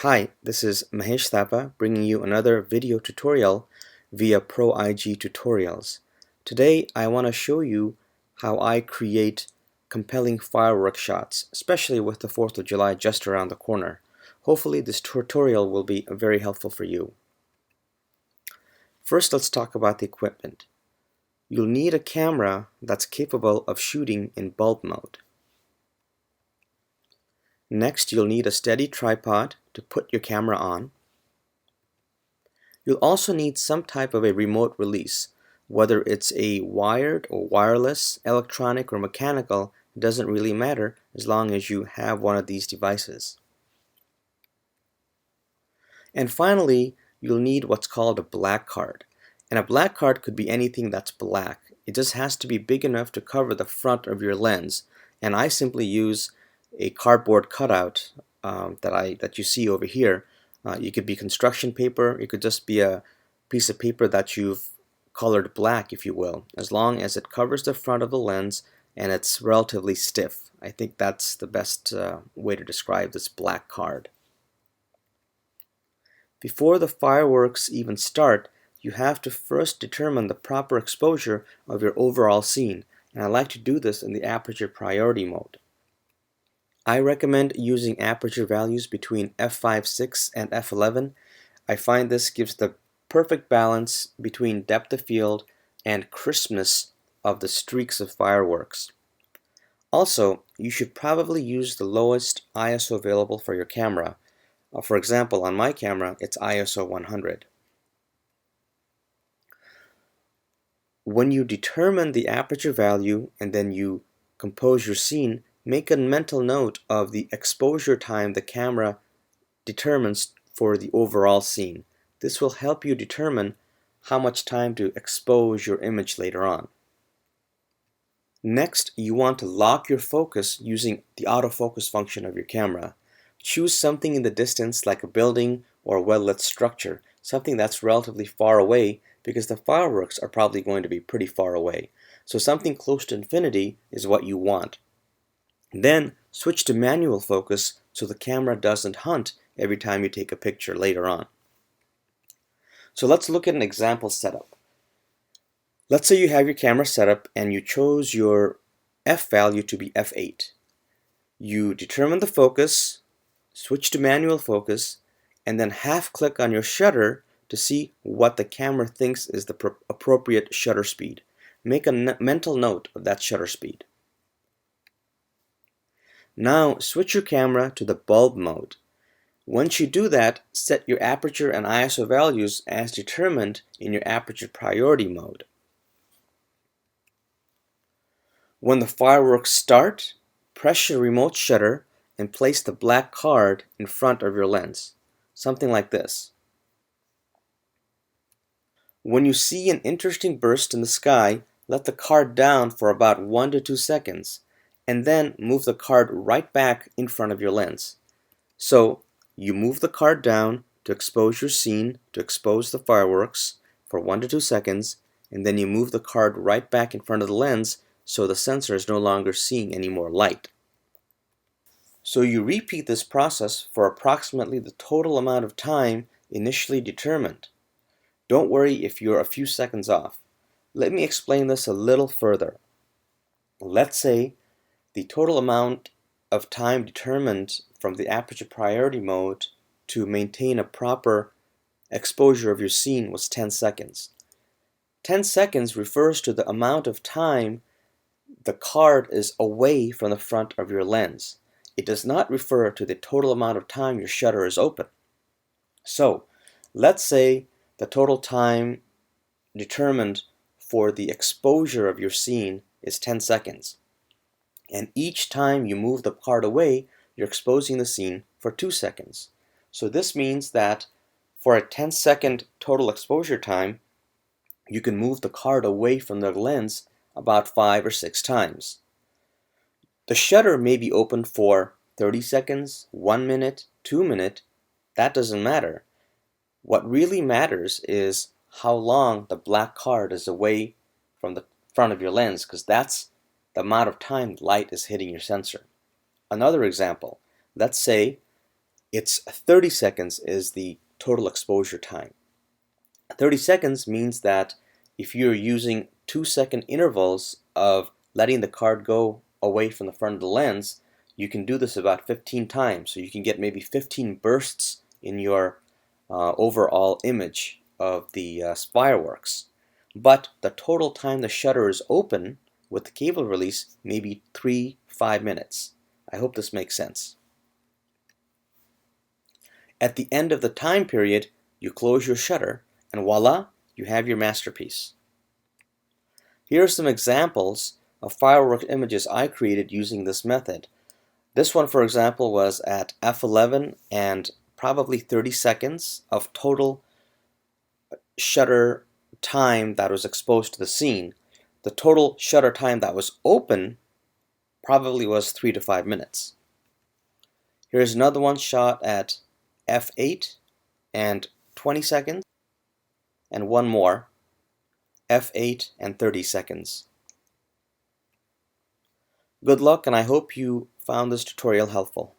Hi, this is Mahesh Thapa bringing you another video tutorial via ProIGTutorials. Today I want to show you how I create compelling fireworks shots, especially with the 4th of July just around the corner. Hopefully this tutorial will be very helpful for you. First, let's talk about the equipment. You'll need a camera that's capable of shooting in bulb mode. Next, you'll need a steady tripod to put your camera on. You'll also need some type of a remote release. Whether it's a wired or wireless, electronic or mechanical, it doesn't really matter as long as you have one of these devices. And finally, you'll need what's called a black card. And a black card could be anything that's black. It just has to be big enough to cover the front of your lens. And I simply use a cardboard cutout that you see over here. You could be construction paper, it could just be a piece of paper that you've colored black, if you will, as long as it covers the front of the lens and it's relatively stiff. I think that's the best way to describe this black card. Before the fireworks even start, you have to first determine the proper exposure of your overall scene, and I like to do this in the aperture priority mode. I recommend using aperture values between f5.6 and f11. I find this gives the perfect balance between depth of field and crispness of the streaks of fireworks. Also, you should probably use the lowest ISO available for your camera. For example, on my camera, it's ISO 100. When you determine the aperture value and then you compose your scene, make a mental note of the exposure time the camera determines for the overall scene. This will help you determine how much time to expose your image later on. Next, you want to lock your focus using the autofocus function of your camera. Choose something in the distance like a building or a well-lit structure, something that's relatively far away because the fireworks are probably going to be pretty far away. So something close to infinity is what you want. Then switch to manual focus so the camera doesn't hunt every time you take a picture later on. So let's look at an example setup. Let's say you have your camera set up and you chose your f value to be f8. You determine the focus, switch to manual focus, and then half click on your shutter to see what the camera thinks is the appropriate shutter speed. Make a mental note of that shutter speed. Now switch your camera to the bulb mode. Once you do that, set your aperture and ISO values as determined in your aperture priority mode. When the fireworks start, press your remote shutter and place the black card in front of your lens, something like this. When you see an interesting burst in the sky, let the card down for about 1 to 2 seconds. And then move the card right back in front of your lens. So you move the card down to expose your scene, to expose the fireworks for 1 to 2 seconds, and then you move the card right back in front of the lens so the sensor is no longer seeing any more light. So you repeat this process for approximately the total amount of time initially determined. Don't worry if you're a few seconds off. Let me explain this a little further. Let's say the total amount of time determined from the aperture priority mode to maintain a proper exposure of your scene was 10 seconds. 10 seconds refers to the amount of time the card is away from the front of your lens. It does not refer to the total amount of time your shutter is open. So, let's say the total time determined for the exposure of your scene is 10 seconds. And each time you move the card away, you're exposing the scene for 2 seconds. So this means that for a 10-second total exposure time, you can move the card away from the lens about 5 or 6 times. The shutter may be open for 30 seconds, 1 minute, 2 minutes. That doesn't matter. What really matters is how long the black card is away from the front of your lens, because that's the amount of time light is hitting your sensor. Another example, let's say It's 30 seconds is the total exposure time. 30 seconds means that if you're using 2-second intervals of letting the card go away from the front of the lens, you can do this about 15 times. So you can get maybe 15 bursts in your overall image of the fireworks. But the total time the shutter is open with the cable release may be 3-5 minutes. I hope this makes sense. At the end of the time period, you close your shutter, and voila, you have your masterpiece. Here are some examples of fireworks images I created using this method. This one, for example, was at f11 and probably 30 seconds of total shutter time that was exposed to the scene. The total shutter time that was open probably was 3 to 5 minutes. Here's another one shot at f8 and 20 seconds, and one more, f8 and 30 seconds. Good luck, and I hope you found this tutorial helpful.